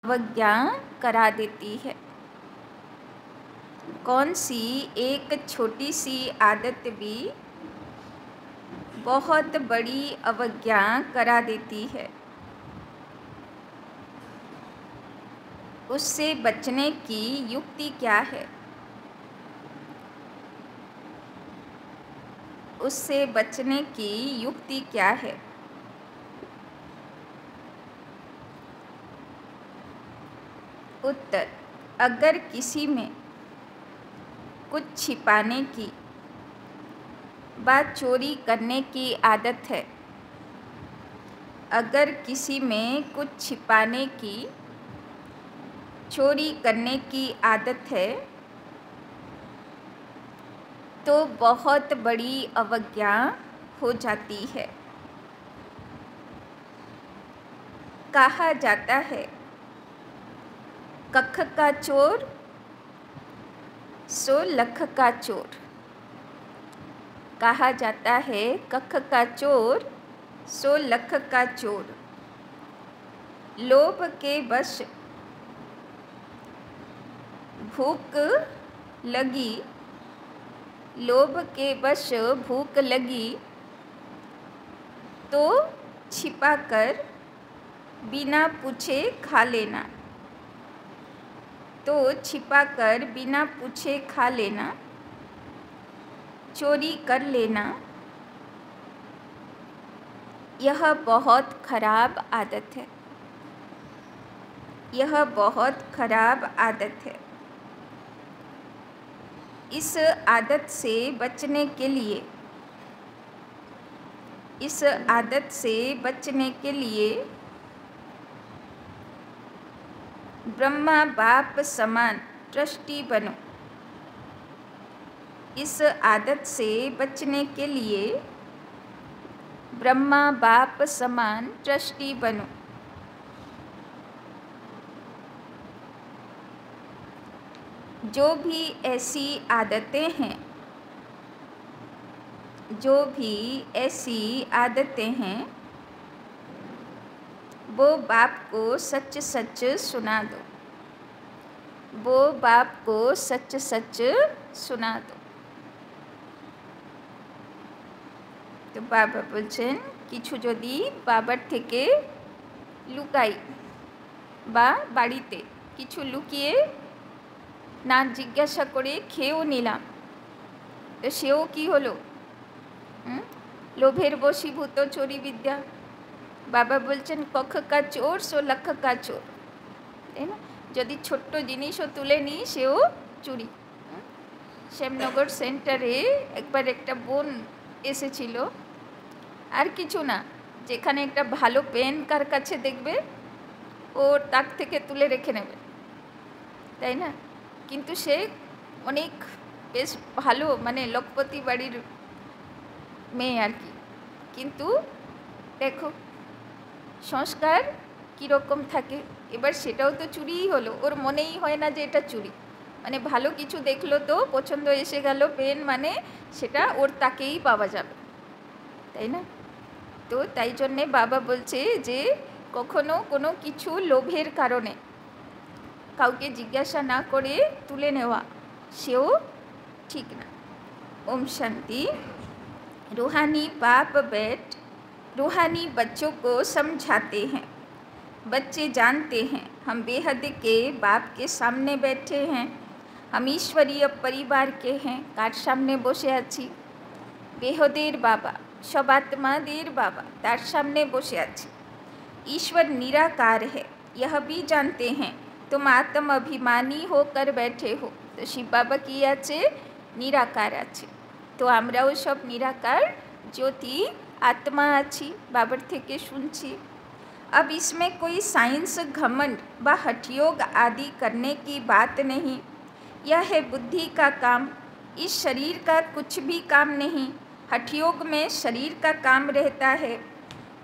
अवज्ञा करा देती है। कौन सी एक छोटी सी आदत भी बहुत बड़ी अवज्ञा करा देती है। उससे बचने की युक्ति क्या है? उससे बचने की युक्ति क्या है? उत्तर, अगर किसी में कुछ छिपाने की बात चोरी करने की आदत है, अगर किसी में कुछ छिपाने की चोरी करने की आदत है तो बहुत बड़ी अवज्ञा हो जाती है। कहा जाता है कख का चोर सो लख का चोर। कहा जाता है कख का चोर सो लख का चोर। लोभ के वश भूख लगी, लोभ के वश भूख लगी तो छिपाकर बिना पूछे खा लेना, तो छिपाकर बिना पूछे खा लेना, चोरी कर लेना, यह बहुत खराब आदत है। यह बहुत खराब आदत है। इस आदत से बचने के लिए, इस आदत से बचने के लिए ब्रह्मा बाप समान ट्रस्टी बनो। इस आदत से बचने के लिए ब्रह्मा बाप समान ट्रस्टी बनो। जो भी ऐसी आदतें हैं, जो भी ऐसी आदतें हैं, वो बाप को सच सच सुना दो। वो बाप को सच सच सुना दो। तो बाबा बोलছেন কিছু যদি বাবার থেকে লুকাই বা বাড়িতে কিছু লুকিয়ে না জিজ্ঞাসা করে খেয়েও নিলাম, তো সেও কি হলো? লোভের বশীভূত চোরি বিদ্যা। বাবা বলছেন কখ কা চোর সো লখ কা চোর, তাই না? যদি ছোট্ট জিনিসও তুলে নিই সেও চুরি। শ্যামনগর সেন্টারে একবার একটা বোন এসেছিল, আর কিছু না, যেখানে একটা ভালো পেন কার কাছে দেখবে ও তাক থেকে তুলে রেখে নেবে, তাই না? কিন্তু সে অনেক বেশ ভালো, মানে লখপতি বাড়ির মেয়ে আর কি। কিন্তু দেখো সংস্কার কীরকম থাকে। এবার সেটাও তো চুরিই হলো, ওর মনেই হয় না যে এটা চুরি। মানে ভালো কিছু দেখলো তো পছন্দ এসে গেল পেন, মানে সেটা ওর তাকেই পাওয়া যাবে, তাই না? তো তাই জন্যে বাবা বলছে যে কখনো কোনো কিছু লোভের কারণে কাউকে জিজ্ঞাসা না করে তুলে নেওয়া সেও ঠিক না। ओम शांति। रूहानी बाप बैठ रूहानी बच्चों को समझाते हैं। बच्चे जानते हैं हम बेहद के बाप के सामने बैठे हैं, हम ईश्वरीय परिवार के हैं। कार सामने बसे आছি? बेहदेर बाबा, सब आत्मादेर बाबा, तार सामने बसे आছি। ईश्वर निराकार है, यह भी जानते हैं। तुम आत्म अभिमानी होकर बैठे हो, तो शिव बाबा की आछे निराकार आछे। तो आमराओ सब निराकार ज्योति आत्मा आछि, बाबर थेके सुनछि। अब इसमें कोई साइंस घमंड व हठयोग आदि करने की बात नहीं। यह है बुद्धि का काम, इस शरीर का कुछ भी काम नहीं। हठयोग में शरीर का काम रहता है।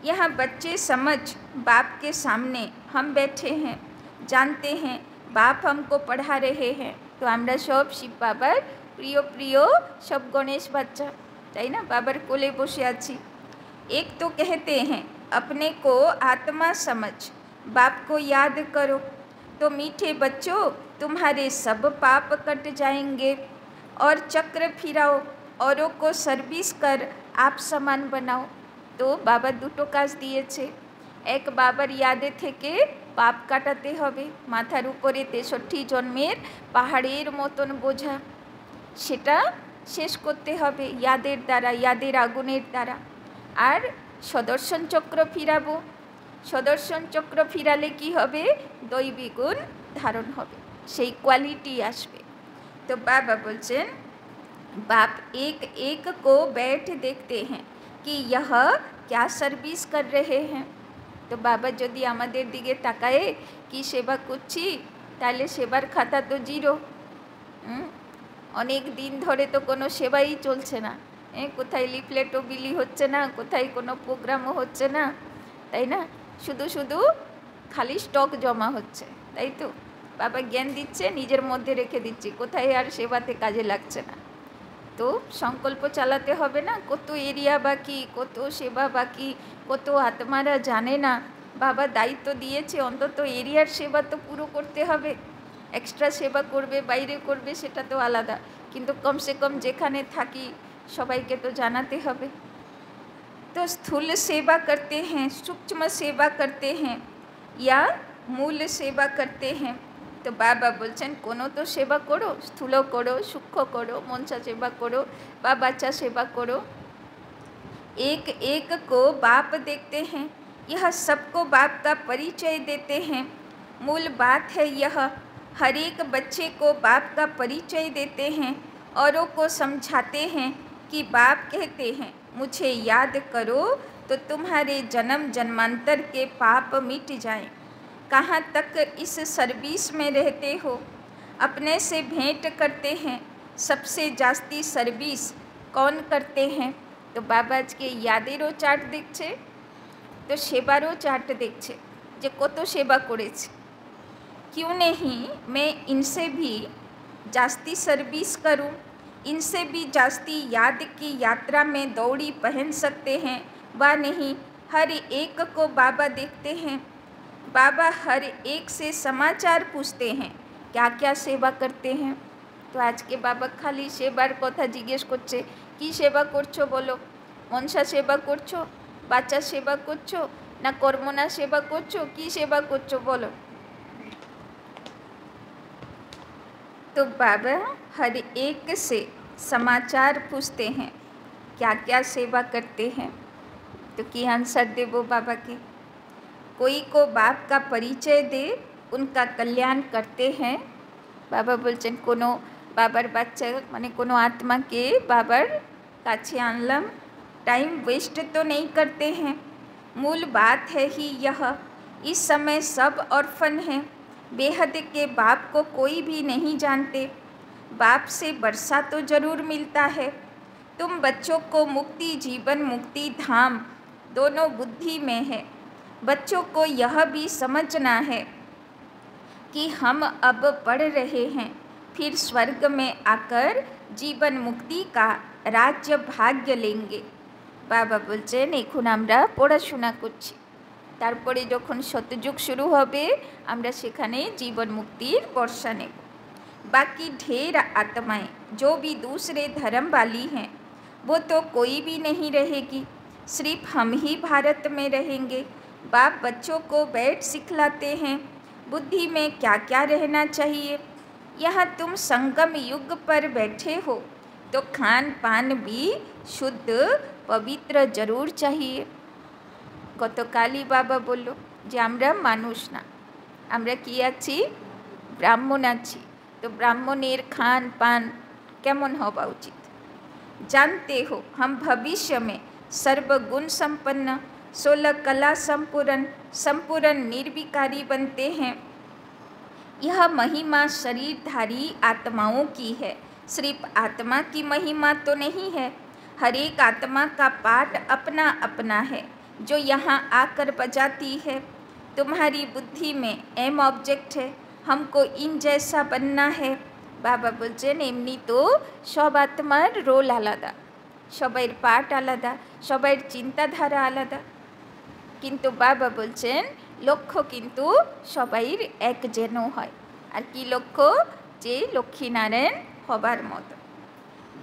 यहाँ बच्चे समझ बाप के सामने हम बैठे हैं, जानते हैं बाप हमको पढ़ा रहे हैं। तो आमरा सब शिव बाबार प्रिय प्रिय सब गणेश बच्चा, ताई ना, बाबार कोले बसे आछि। एक तो कहते हैं अपने को आत्मा समझ, बाप को याद करो। तो मीठे बच्चों तुम्हारे सब पाप कट जाएंगे और चक्र फिराओ, औरों को सर्विस कर आप समान बनाओ। तो बाबा दुटो काज दिएছে। एक बाবার यादे থেকে পাপ কাটাতে হবে, মাথার উপরে 63 জন্মের পাহাড়ের মতন বোঝা, সেটা শেষ করতে হবে ইয়াদের দ্বারা, ইয়াদের আগুনের দ্বারা। আর সদর্শন চক্র ফিরাবো, সদর্শন চক্র ফিরালে কি হবে? দৈবী গুণ ধারণ হবে, সেই কোয়ালিটি আসবে। তো বাবা বলছেন बाप एक एक को बैठ देखते हैं कि यह क्या सर्विस कर रहे हैं। तो बाबा यदि आमादेर दिके ताकाए कि सेवा करछि, ताहले सेवार खाता तो जिरो। अनेक दिन धरे तो कोनो सेवाई चलছে না, कोथाय लिफलेटो बिली হচ্ছে না, कोथाय कोनो प्रोग्रामও হচ্ছে না, তাই না? শুধু শুধু খালি স্টক জমা হচ্ছে, তাই তো? বাবা জ্ঞান দিচ্ছে, নিজের মধ্যে রেখে দিচ্ছি, কোথায় আর সেবাতে কাজে লাগছে না। তো সংকল্প চালাতে হবে না, কত এরিয়া বাকি, কত সেবা বাকি, কত আত্মারা জানে না। বাবা দায়িত্ব দিয়েছে, অন্তত এরিয়ার সেবা তো পুরো করতে হবে। এক্সট্রা সেবা করবে, বাইরে করবে, সেটা তো আলাদা, কিন্তু কমসে কম যেখানে থাকি সবাইকে তো জানাতে হবে। तो स्थूल सेवा करते हैं, सूक्ष्म सेवा करते हैं या मूल सेवा करते हैं। तो बाबा बोलছেন कोनो तो सेवा करो, स्थूल करो, सूक्ष्म करो, मनसा सेवा करो बा बच्चा सेवा करो। एक एक को बाप देखते हैं, यह सबको बाप का परिचय देते हैं। मूल बात है यह, हर एक बच्चे को बाप का परिचय देते हैं, औरों को समझाते हैं कि बाप कहते हैं मुझे याद करो तो तुम्हारे जन्म जन्मांतर के पाप मिट जाएं। कहाँ तक इस सर्विस में रहते हो? अपने से भेंट करते हैं, सबसे जास्ती सर्विस कौन करते हैं? तो बाबा के यादेरो चार्ट देखছে, तो सेबारो चार्ट देखছে যে কত सेवा করেছে। क्यों नहीं मैं इनसे भी जास्ती सर्विस करूं, इनसे भी जास्ती याद की यात्रा में दौड़ी पहन सकते हैं व नहीं। हर एक को बाबा देखते हैं, बाबा हर एक से समाचार पूछते हैं क्या क्या सेवा करते हैं। तो आज के बाबा खाली सेवार कथा जिज्ञेस करছে, কি সেবা করছো বলো? মনসা সেবা করছো, বাচ্চা সেবা করছো, না কর্মনা সেবা করছো, কি সেবা করছো বলো? तो बाबा हर एक से समाचार पूछते हैं क्या क्या सेवा करते हैं। तो की आंसर दे वो बाबा के? कोई को बाप का परिचय दे, उनका कल्याण करते हैं। बाबा बोलছেন कोनो बाबार बाच्चा माने कोनो आत्मा के बाबार काछे आनलाम, टाइम वेस्ट तो नहीं करते हैं। मूल बात है ही यह, इस समय सब ऑर्फन हैं, बेहद के बाप को कोई भी नहीं जानते। बाप से वर्षा तो जरूर मिलता है। तुम बच्चों को मुक्ति जीवन मुक्ति धाम दोनों बुद्धि में है। बच्चों को यह भी समझना है कि हम अब पढ़ रहे हैं, फिर स्वर्ग में आकर जीवन मुक्ति का राज्य भाग्य लेंगे। बाबा बोलছেন এখন আমরা পড়াশোনা করছি, তারপরে যখন সত্যযুগ শুরু হবে আমরা সেখানে জীবন মুক্তির বর্ষা নেব। बाकी ढेर आत्माएं जो भी दूसरे धर्म वाली हैं वो तो कोई भी नहीं रहेगी, सिर्फ हम ही भारत में रहेंगे। बाप बच्चों को बैठ सिखलाते हैं बुद्धि में क्या क्या रहना चाहिए। यहाँ तुम संगम युग पर बैठे हो तो खान पान भी शुद्ध पवित्र जरूर चाहिए। गतकाली बाबा बोलो যে আমরা মানুষ না, আমরা কি আছি? ব্রাহ্মণ আছি। तो ब्राह्मणेर खान पान केमन हवा उचित? जानते हो हम भविष्य में सर्वगुण संपन्न 16 कला संपूर्ण संपूर्ण निर्विकारी बनते हैं। यह महिमा शरीरधारी आत्माओं की है, सिर्फ आत्मा की महिमा तो नहीं है। हर एक आत्मा का पाठ अपना अपना है जो यहाँ आकर बजाती है। तुम्हारी बुद्धि में एम ऑब्जेक्ट है, हमको इन जैसा बनना है। बाबा बोलছেন এমনি তো সব আত্মার রোল আলাদা, সবাইয়ের পাঠ আলাদা, সবাইয়ের চিন্তাধারা আলাদা, কিন্তু বাবা বলছেন লক্ষ্য কিন্তু সবাইর এক যেন হয়। আর কি লক্ষ্য? যে লক্ষ্মীনারায়ণ হবার মতো।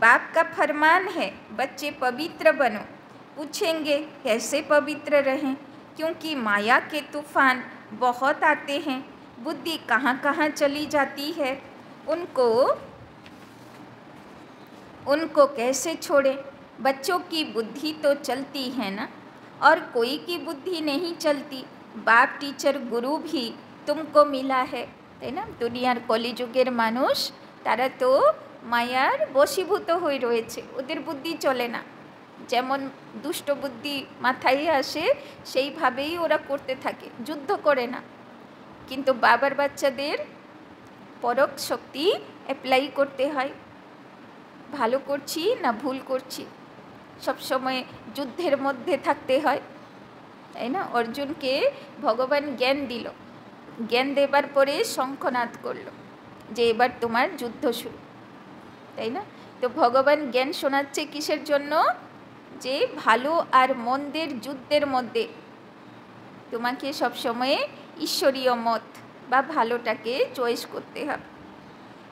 बाप का फरमान है बच्चे पवित्र बनो। पूछेंगे कैसे पवित्र रहें, क्योंकि माया के तूफान बहुत आते हैं, बुद्धि कहाँ कहाँ चली जाती है, उनको कैसे छोड़ें। बच्चों की बुद्धि तो चलती है ना, और कोई की बुद्धि नहीं चलती। बाप टीचर गुरु भी तुमको मिला है, ना। दुनियार कलिजुगेर मानुष तारा तो मायार बशीभूत हয়ে রয়েছে, ওদের বুদ্ধি চলে না। যেমন দুষ্ট বুদ্ধি মাথায় আসে সেইভাবেই ওরা করতে থাকে, যুদ্ধ করে না। কিন্তু বাবার বাচ্চাদের পরক শক্তি অ্যাপ্লাই করতে হয়। ভালো করছি না ভুল করছি, সবসময় যুদ্ধের মধ্যে থাকতে হয়, তাই না। অর্জুনকে ভগবান জ্ঞান দিল, জ্ঞান দেবার পরে শঙ্খনাদ করল যে এবার তোমার যুদ্ধ শুরু, তাই না। তো ভগবান জ্ঞান শোনাচ্ছে কিসের জন্য? যে ভালো আর মন্দের যুদ্ধের মধ্যে তোমাকে সবসময় ঈশ্বরীয় মত বা ভালোটাকে চয়েস করতে হবে।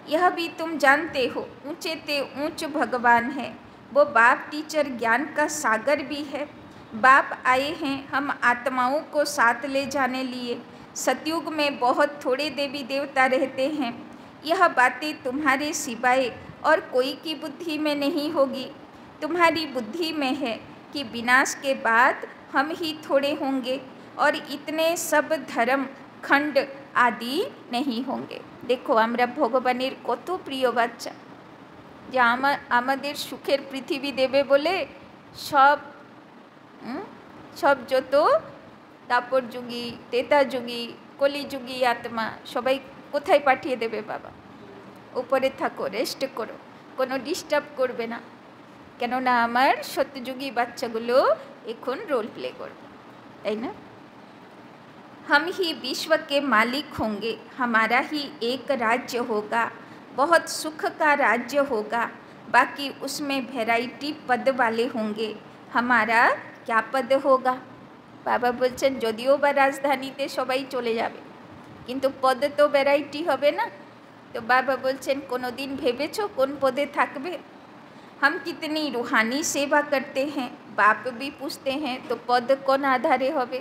यह भी तुम जानते हो ऊंचे ते ऊंच भगवान है, वो बाप टीचर ज्ञान का सागर भी है। बाप आए हैं हम आत्माओं को साथ ले जाने लिए। सतयुग में बहुत थोड़े देवी देवता रहते हैं। यह बातें तुम्हारे सिवाय और कोई की बुद्धि में नहीं होगी। तुम्हारी बुद्धि में है कि विनाश के बाद हम ही थोड़े होंगे और इतने सब धर्म खंड आदि नहीं होंगे। देखो আমরা ভগবানের কত প্রিয় বাচ্চা, যে আমাদের সুখের পৃথিবী দেবে বলে সব যত দাপর যুগী, তেতা যুগী, কলিযুগী আত্মা সবাই কোথায় পাঠিয়ে দেবে? বাবা, উপরে থাকো, রেস্ট করো, কোনো ডিস্টার্ব করবে না, কেননা আমার সত্যযুগী বাচ্চাগুলো এখন রোল প্লে করবে, তাই না। हम ही विश्व के मालिक होंगे, हमारा ही एक राज्य होगा, बहुत सुख का राज्य होगा, बाकी उसमें वैरायटी पद वाले होंगे। हमारा क्या पद होगा? बाबा बोलছেন যদিও বা রাজধানীতে সবাই চলে যাবে, কিন্তু পদ তো ভ্যারাইটি হবে না। तो बाबा बोलছেন কোনোদিন ভেবেছো কোন পদে থাকবে? हम कितनी रूहानी सेवा करते हैं, बाप भी पूछते हैं, तो पद কোন আধারে হবে?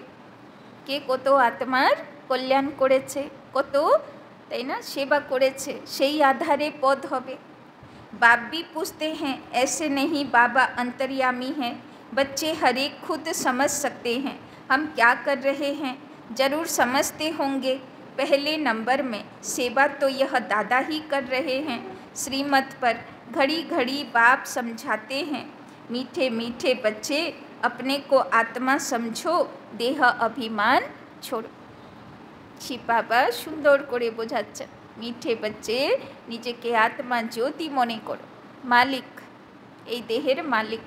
কে কত আত্মার কল্যাণ করেছে, কত, তাই না, সেবা করেছে, সেই আধারে পদ হবে। बाप भी पूछते हैं, ऐसे नहीं बाबा अंतर्यामी हैं, बच्चे हर एक खुद समझ सकते हैं हम क्या कर रहे हैं, ज़रूर समझते होंगे। पहले नंबर में सेवा तो यह दादा ही कर रहे हैं, श्रीमत पर घड़ी घड़ी बाप समझाते हैं, मीठे मीठे बच्चे अपने को आत्मा समझो, देह अभिमान छोड़ो। শিব বাবা সুন্দর করে বোঝাচ্ছেন, মিঠে বাচ্চে নিজেকে আত্মা জ্যোতি মনে করো, মালিক এই দেহের মালিক,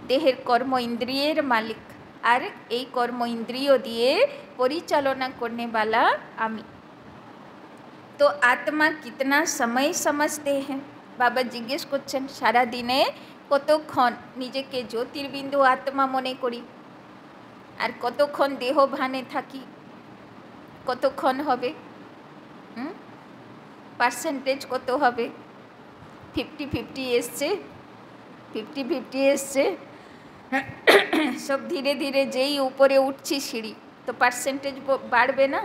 দেহের কর্ম ইন্দ্রিয়ের মালিক, আর এই কর্ম ইন্দ্রিয় দিয়ে পরিচালনা করনে वाला আমি। তো আত্মা কিতনা সময় समझते हैं? বাবা জিজ্ঞেস করছেন সারা দিনে কতক্ষণ নিজেকে জ্যোতির্বিন্দু আত্মা মনে করি, আর কতক্ষণ দেহ ভানে থাকি, কতক্ষণ হবে? পার্সেন্টেজ কত হবে? 50-50 এসছে, 50-50 এসছে। সব ধীরে ধীরে যেই উপরে উঠছি সিঁড়ি, তো পার্সেন্টেজ বাড়বে না?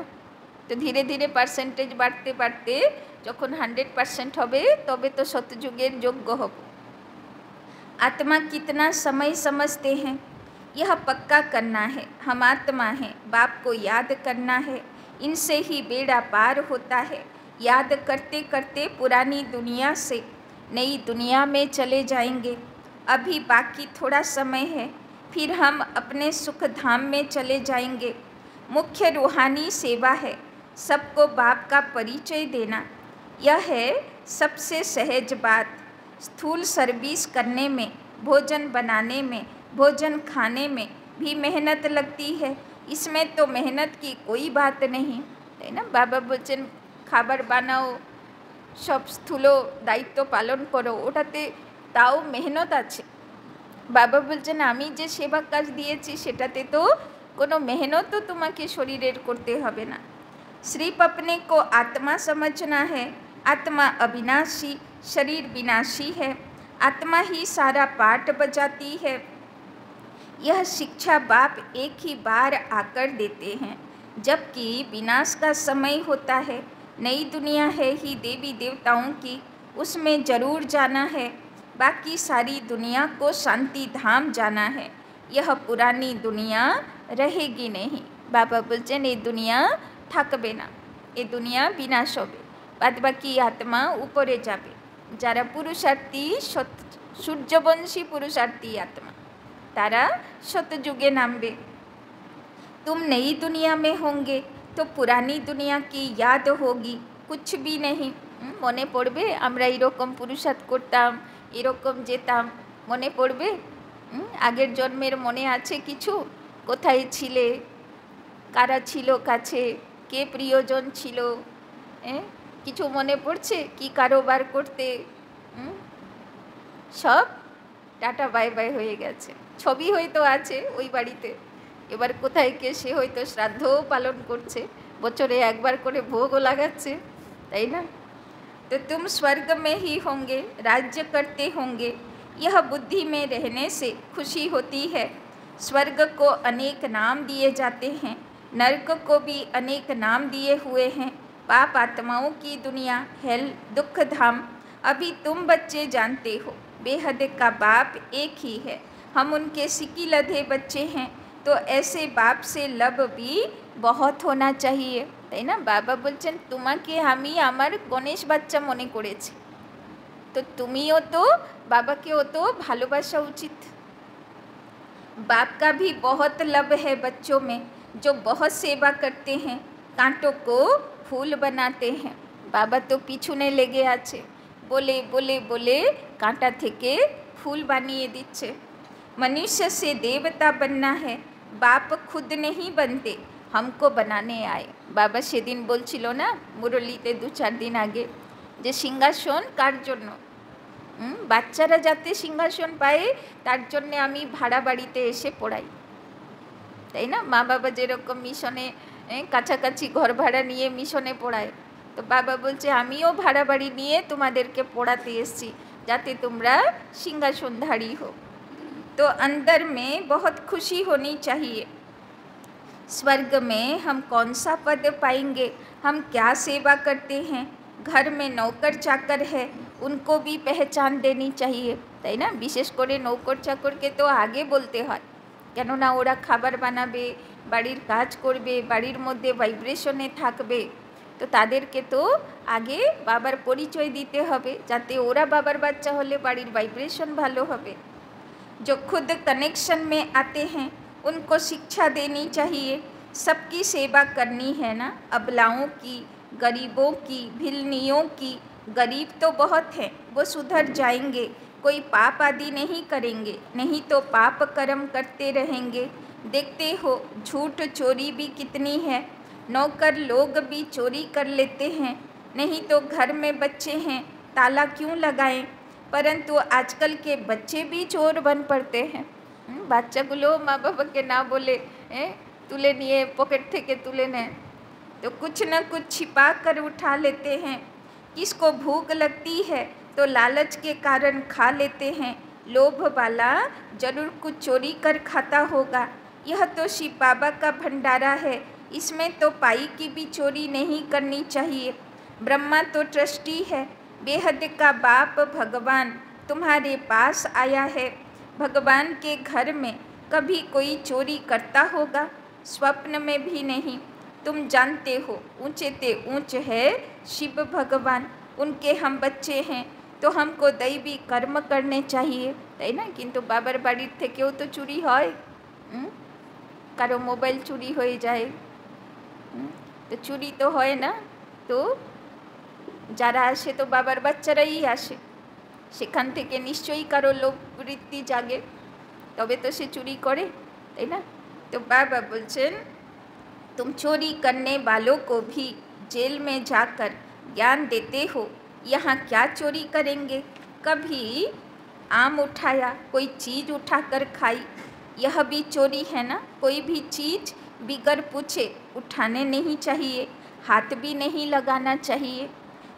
তো ধীরে ধীরে পার্সেন্টেজ বাড়তে বাড়তে যখন 100% হবে তবে তো সত্যযুগের যোগ্য হব। आत्मा कितना समय समझते हैं? यह पक्का करना है, हम आत्मा हैं, बाप को याद करना है, इनसे ही बेड़ा पार होता है। याद करते करते पुरानी दुनिया से नई दुनिया में चले जाएंगे। अभी बाकी थोड़ा समय है, फिर हम अपने सुख धाम में चले जाएंगे। मुख्य रूहानी सेवा है सबको बाप का परिचय देना, यह है सबसे सहज बात। स्थूल सर्विस करने में, भोजन बनाने में, भोजन खाने में भी मेहनत लगती है, इसमें तो मेहनत की कोई बात नहीं, है ना। बाबा बोलছেন খাবার বানাও, সব স্থূল দায়িত্ব পালন করো, ওটাতে তাও মেহনত আছে। বাবা বলছেন আমি যে সেবা কাজ দিয়েছি সেটাতে তো कोनो मेहनतो तुम्हें शरीरेर करते हबे ना। सिर्फ अपने को आत्मा समझना है। आत्मा अविनाशी, शरीर विनाशी है। आत्मा ही सारा पाठ बजाती है। यह शिक्षा बाप एक ही बार आकर देते हैं, जबकि विनाश का समय होता है। नई दुनिया है ही देवी देवताओं की, उसमें जरूर जाना है। बाकी सारी दुनिया को शांति धाम जाना है। यह पुरानी दुनिया रहेगी नहीं। बाबा बोलছেন ये दुनिया থাকবে না, ये दुनिया विनाश হবে, बाद बाकी आत्मा ऊपरे जाबे। যারা पुरुषार्थी सूर्यवंशी पुरुषार्थी आत्मा तारा सतयुगे नामबे। तुम नई दुनिया में होंगे तो पुरानी दुनिया की याद होगी, कुछ भी नहीं। मने पड़बे आमरा एरकम पुरुषार्थ करताम, एरकम जेताम, मने पड़बे? आगेर जन्मेर मने आछे किछु? कोथाय छिले, कारा छिलो काछे, के प्रियजन छिलो, किछु मने पड़छे? कि कारोबार करते? सब टाटा बाय बाय হয়ে গেছে। ছবি হয়তো আছে ওই বাড়িতে, এবার কোথায় কে সে হয়তো শ্রাদ্ধও পালন করছে, বছরে একবার করে ভোগও লাগাচ্ছে, তাই না? तो तुम स्वर्ग में ही होंगे, राज्य करते होंगे। यह बुद्धि में रहने से खुशी होती है। स्वर्ग को अनेक नाम दिए जाते हैं, नरक को भी अनेक नाम दिए हुए हैं। पाप आत्माओं की दुनिया, हेल, दुख धाम। अभी तुम बच्चे जानते हो बेहद का बाप एक ही है। हम उनके सिकी लधे बच्चे हैं, तो ऐसे बाप से लब भी बहुत होना चाहिए, তাই না? বাবা বলছেন তোমাকে আমি আমার গণেশ বাচ্চা মনে করেছি, তো তুমিও তো বাবাকেও তো ভালোবাসা উচিত। बाप का भी बहुत लब है बच्चों में, जो बहुत सेवा करते हैं, कांटों को फूल बनाते हैं। बाबा तो পিছনে লেগে আছে, बोले बोले बोले कांटा থেকে फूल বানিয়ে দিচ্ছে। मनुष्य से देवता बनना है, बाप खुद नहीं बनते, हमको बनाने आए। बाबा সেদিন বলছিল না মুরলিতে 2-4 দিন আগে যে সিংহাসন কার জন্য? বাচ্চারা যাতে সিংহাসন পায় তার জন্য আমি ভাড়া বাড়িতে এসে পড়াই, তাই না? মা বাবা যেরকম মিশনে কাছাকাছি ঘর ভাড়া নিয়ে মিশনে পড়ায়, তো বাবা বলছে আমিও ভাড়া বাড়ি নিয়ে তোমাদেরকে পড়াতে এসেছি যাতে তোমরা সিংহাসনধারী हो। तो अंदर में बहुत खुशी होनी चाहिए। स्वर्ग में हम कौन सा पद पाएंगे? हम क्या सेवा करते हैं? घर में नौकर चाकर है, उनको भी पहचान देनी चाहिए, তাই না? বিশেষ করে নৌকর চাকরকে তো আগে বলতে হয়, কেননা ওরা খাবার বানাবে, বাড়ির কাজ করবে, বাড়ির মধ্যে ভাইব্রেশনে থাকবে, তো তাদেরকে তো আগে বাবার পরিচয় দিতে হবে যাতে ওরা বাবার বাচ্চা হলে বাড়ির ভাইব্রেশন ভালো হবে। जो खुद कनेक्शन में आते हैं उनको शिक्षा देनी चाहिए। सबकी सेवा करनी है ना, अबलाओं की, गरीबों की, भिलनियों की। गरीब तो बहुत हैं, वो सुधर जाएंगे, कोई पाप आदि नहीं करेंगे, नहीं तो पाप कर्म करते रहेंगे। देखते हो झूठ चोरी भी कितनी है, नौकर लोग भी चोरी कर लेते हैं। नहीं तो घर में बच्चे हैं, ताला क्यों लगाएं? परंतु आजकल के बच्चे भी चोर बन पड़ते हैं। বাচ্চাগুলো মা বাবাকে না বলে তুলে নিয়ে পকেট থেকে তুলে নেয়, तो कुछ न कुछ छिपा कर उठा लेते हैं। किसको भूख लगती है तो लालच के कारण खा लेते हैं। लोभ वाला जरूर कुछ चोरी कर खाता होगा। यह तो शिव बाबा का भंडारा है, इसमें तो पाई की भी चोरी नहीं करनी चाहिए। ब्रह्मा तो ट्रस्टी है, बेहद का बाप भगवान तुम्हारे पास आया है। भगवान के घर में कभी कोई चोरी करता होगा? स्वप्न में भी नहीं। तुम जानते हो ऊंचे ते ऊंच है शिव भगवान, उनके हम बच्चे हैं, तो हमको दैवी कर्म करने चाहिए, তাই না? কিন্তু বাবার বাড়ির থেকেও তো চুরি হয়, কারো মোবাইল চুরি হয়ে যায়, তো চুরি তো হয় না। তো যারা আসে তো বাবার বাচ্চারাই আসে, সেখান থেকে নিশ্চয়ই কারো লোভ বৃত্তি জাগে, তবে তো সে চুরি করে, তাই না? तो बाबा बोलছেন तुम चोरी करने वालों को भी जेल में जाकर ज्ञान देते हो। यहाँ क्या चोरी करेंगे? कभी आम उठाया, कोई चीज़ उठाकर खाई, यह भी चोरी है ना। कोई भी चीज़ बिगर पूछे उठाने नहीं चाहिए, हाथ भी नहीं लगाना चाहिए।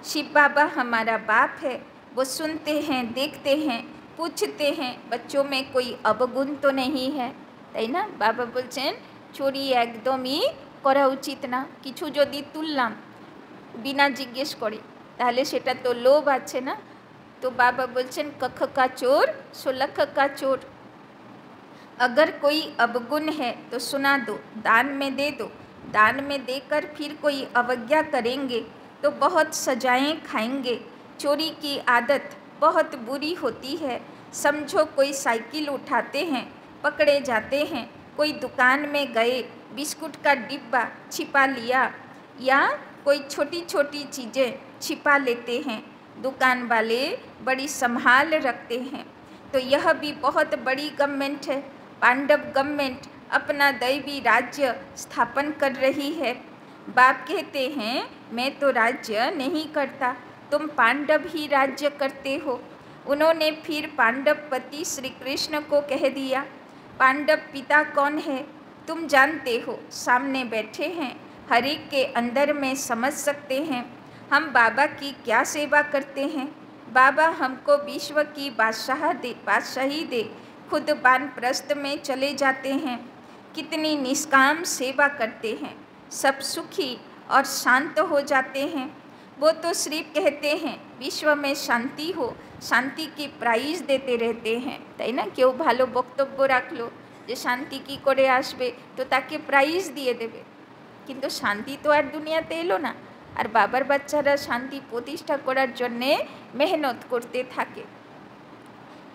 शिव बाबा हमारा बाप है, वो सुनते हैं, देखते हैं, पूछते हैं, बच्चों में कोई अवगुण तो नहीं है, তাই না। বাবা বলছেন চুরি একদমই করা উচিত না। কিছু যদি তুললাম बिना जिज्ञेस करे ताहले सेटा तो लोभ आछे ना। तो बाबा बोलছেন कख का चोर सो लख का चोर। अगर कोई अवगुण है तो सुना दो, दान में दे दो। दान में देकर फिर कोई अवज्ञा करेंगे तो बहुत सजाएं खाएंगे। चोरी की आदत बहुत बुरी होती है। समझो कोई साइकिल उठाते हैं, पकड़े जाते हैं। कोई दुकान में गए, बिस्कुट का डिब्बा छिपा लिया या कोई छोटी छोटी चीज़ें छिपा लेते हैं। दुकान वाले बड़ी संभाल रखते हैं। तो यह भी बहुत बड़ी गवर्नमेंट है। पांडव गवर्नमेंट अपना दैवी राज्य स्थापन कर रही है। बाप कहते हैं मैं तो राज्य नहीं करता, तुम पांडव ही राज्य करते हो। उन्होंने फिर पांडव पति श्री कृष्ण को कह दिया, पांडव पिता कौन है तुम जानते हो, सामने बैठे हैं, हर एक के अंदर में समझ सकते हैं। हम बाबा की क्या सेवा करते हैं। बाबा हमको विश्व की बादशाही दे, खुद वानप्रस्थ में चले जाते हैं। कितनी निष्काम सेवा करते हैं, सब सुखी और शांत हो जाते हैं। वो तो सिर्फ कहते हैं विश्व में शांति हो, शांति की प्राइज देते रहते हैं, ताई ना। केउ भालो बक्तव्य राखलो जे शांति की करे आसबे तो ताके प्राइज दिए देबे, किन्तु शांति तो आर दुनियाते एलो ना। और बाबार बाच्चारा शांति प्रतिष्ठा करार जन्ने मेहनत करते थाके।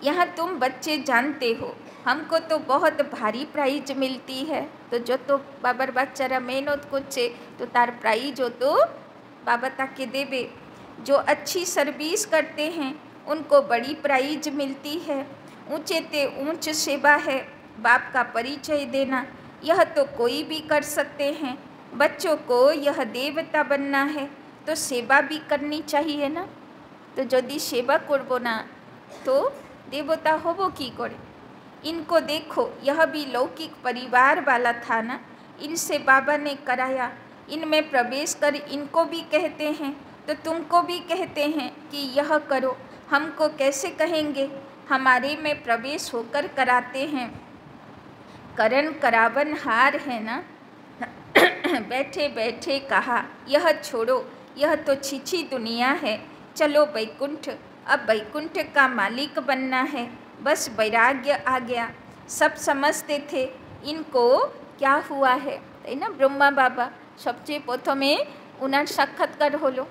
यहाँ तुम बच्चे जानते हो हमको तो बहुत भारी प्राइज मिलती है। तो जो तो बाबार बाच्चारा मेहनत करछे तो तार प्राइज हो तो बाबा ताके देबे। जो अच्छी सर्विस करते हैं उनको बड़ी प्राइज मिलती है। ऊंचे ते ऊंच सेवा है, बाप का परिचय देना। यह तो कोई भी कर सकते हैं। बच्चों को यह देवता बनना है तो सेवा भी करनी चाहिए ना। तो यदि सेवा करबो ना तो देवता होबो की करे। इनको देखो, यह भी लौकिक परिवार वाला था ना, इनसे बाबा ने कराया। इनमें प्रवेश कर इनको भी कहते हैं तो तुमको भी कहते हैं कि यह करो। हमको कैसे कहेंगे, हमारे में प्रवेश होकर कराते हैं। करण करावन हार है ना। बैठे बैठे कहा यह छोड़ो, यह तो छीछी दुनिया है, चलो बैकुंठ। अब बैकुंठ का मालिक बनना है, बस वैराग्य आ गया। सब समझते थे इनको क्या हुआ है, ताई ना। ब्रह्मा बाबा सबचेये प्रथमे उनार साक्षात्कार हलो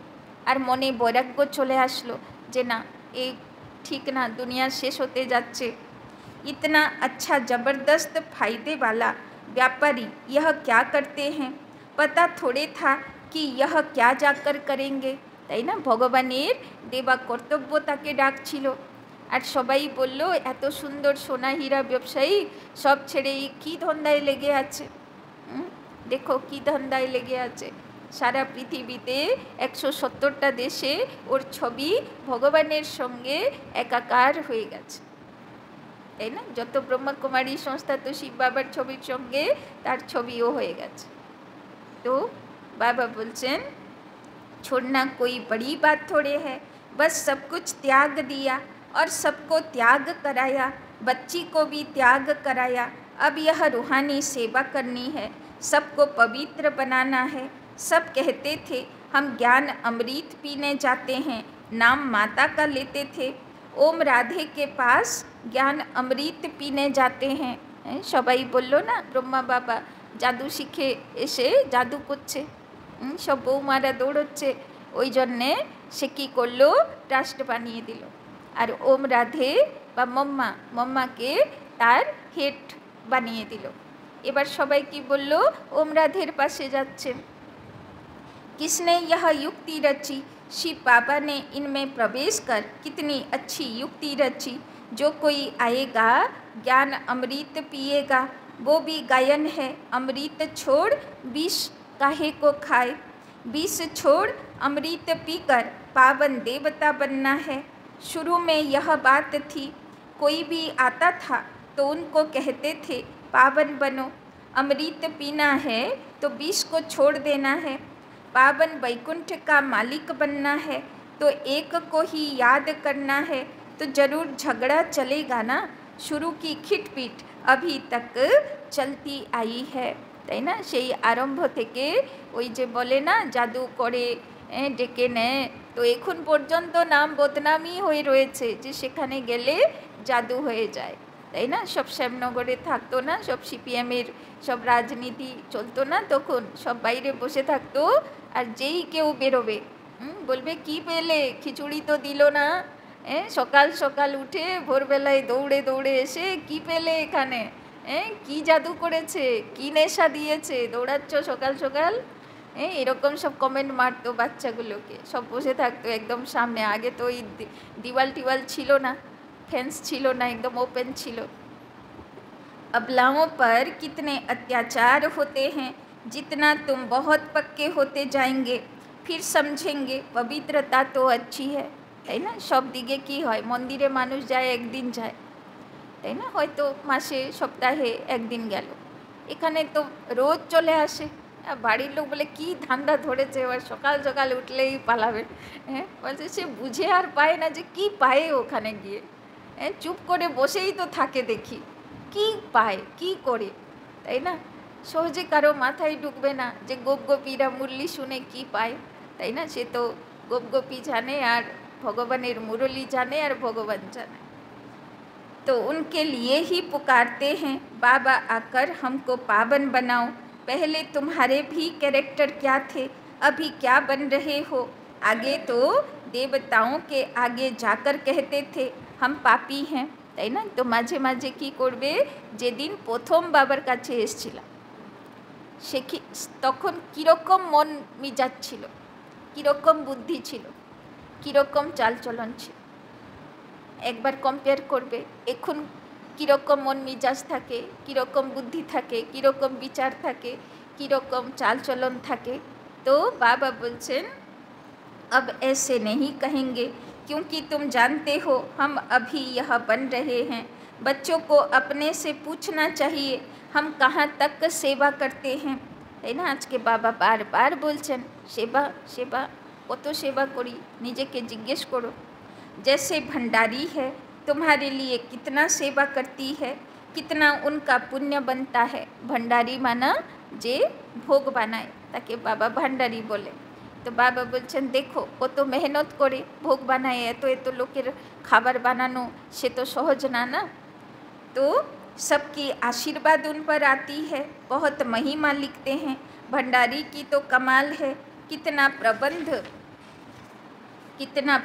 और मने वैराग्य चले आसलो जे ना ए ठीक ना, दुनिया शेष होते जाच्छे। इतना अच्छा ज़बरदस्त फायदे वाला व्यापारी यह क्या करते हैं, पता थोड़े था कि यह क्या जाकर करेंगे, ताई ना। भगवानेर देवा कर्तव्य ताके डाकछिलो। और सबाई बोल्लो एत सुंदर सोना हीरा व्यवसायी सब छेड़े की धंधाय लेगे आछे। देखो की धंधाय लेगे आछे। सारा पृथिवीते 170टा देशे ओर छवि भगवानेर संगे एकाकार हये गेछे, ताई ना। जत ब्रह्मा कुमारी संस्था तो शिव बाबार छबिर संगे तार छबिओ हये गेछे। तो बाबा बोलছেন छोड़ना कोई बड़ी बात थोड़े है, बस सब कुछ त्याग दिया और सबको त्याग कराया, बच्ची को भी त्याग कराया। अब यह रूहानी सेवा करनी है, सबको पवित्र बनाना है। सब कहते थे हम ज्ञान अमृत पीने जाते हैं, नाम माता का लेते थे। ओम राधे के पास ज्ञान अमृत पीने जाते हैं। सबाई बोल्लो ना ब्रह्मा बाबा जादू शिखे एसे जादू करछे, सब बौमारा दौड़ोच्छे, ओई जन्ने से कि करलो ट्रास्ट बानिये दिल। और ओम राधे बा मम्मा के तार हेड बानिये दिल। एबार सबाई की बोल्लो ओम राधेर पाशे जाच्छे। किसने यह युक्ति रची, शिव बाबा ने इनमें प्रवेश कर कितनी अच्छी युक्ति रची। जो कोई आएगा ज्ञान अमृत पिएगा, वो भी गायन है। अमृत छोड़ विष काहे को खाए, विष छोड़ अमृत पीकर पावन देवता बनना है। शुरू में यह बात थी, कोई भी आता था तो उनको कहते थे पावन बनो, अमृत पीना है तो विष को छोड़ देना है, पावन वैकुंठ का मालिक बनना है तो एक को ही याद करना है, तो जरूर झगड़ा चलेगा ना, शुरू की खिटपीट अभी तक चलती आई है, তাই না? সেই আরম্ভ থেকে ওই যে বলে না জাদু করে ডেকে নেয়, তো এখন পর্যন্ত নাম বদনামই হয়ে রয়েছে যে সেখানে গেলে জাদু হয়ে যায়, তাই না? সব শ্যামনগরে থাকতো না, সব সিপিএমের সব রাজনীতি চলতো না, তখন সব বাইরে বসে থাকতো, আর যেই কেউ বেরোবে বলবে কি পেলে, খিচুড়ি তো দিল না, সকাল সকাল উঠে ভোরবেলায় দৌড়ে দৌড়ে এসে কি পেলে এখানে, কি জাদু করেছে, কি নেশা দিয়েছে, দৌড়াচ্ছ সকাল সকাল, এরকম সব কমেন্ট মারতো বাচ্চাগুলোকে, সব বসে থাকতো একদম সামনে। আগে তো ওই দিওয়াল টিওয়াল ছিল না, ফেন্স ছিল না, একদম ওপেন ছিল। अबलाओं पर कितने अत्याचार होते हैं, जितना तुम बहुत पक्के होते जाएंगे फिर समझेंगे पवित्रता तो अच्छी है, তাই না? সব দিকে কি হয়, মন্দিরে মানুষ যায় একদিন যায়, তাই না? হয়তো মাসে সপ্তাহে একদিন গেল, এখানে তো রোজ চলে আসে। বাড়ির লোক বলে কি ধান্দা ধরেছে, এবার সকাল সকাল উঠলেই পালাবে। বলছে সে বুঝে আর পায় না যে কি পায় ওখানে গিয়ে, চুপ করে বসেই তো থাকে, দেখি কি পায় কি করে, তাই না? সহজে কারো মাথায় ঢুকবে না যে গোপগোপীরা মুরলি শুনে কি পায়, তাই না? সে তো গোপগোপী জানে আর ভগবানের মুরলি জানে আর ভগবান জানে। तो उनके लिए ही पुकारते हैं बाबा आकर हमको पावन बनाओ, पहले तुम्हारे भी कैरेक्टर क्या थे, अभी क्या बन रहे हो, आगे तो देवताओं के आगे जाकर कहते थे हम पापी हैं, তাই না? তো মাঝে মাঝে কী করবে, যেদিন প্রথম বাবার কাছে এসেছিলাম সে কি তখন কীরকম মন মিজাজ ছিল, কীরকম বুদ্ধি ছিল, কীরকম চালচলন ছিল, একবার কম্পেয়ার করবে এখন কীরকম মন মিজাজ থাকে, কীরকম বুদ্ধি থাকে, কীরকম বিচার থাকে, কীরকম চালচলন থাকে। তো বাবা বলছেন अब ऐसे नहीं कहेंगे क्योंकि तुम जानते हो हम अभी यह बन रहे हैं, बच्चों को अपने से पूछना चाहिए हम कहाँ तक सेवा करते हैं, তাই না? আজকে বাবা বারবার বলছেন সেবা সেবা, কত সেবা করি, নিজেকে জিজ্ঞেস করো। जैसे भंडारी है तुम्हारे लिए कितना सेवा करती है, कितना उनका पुण्य बनता है। भंडारी माना जे भोग বানায় তাকে বাবা ভান্ডারি বলে। তো বাবা বলছেন দেখো কত মেহনত করে ভোগ বানায়, এত এত লোকের খাবার বানানো সে তো সহজ না না। तो सबकी आशीर्वाद उन पर आती है, बहुत महिमा लिखते हैं, भंडारी की तो कमाल है, कितना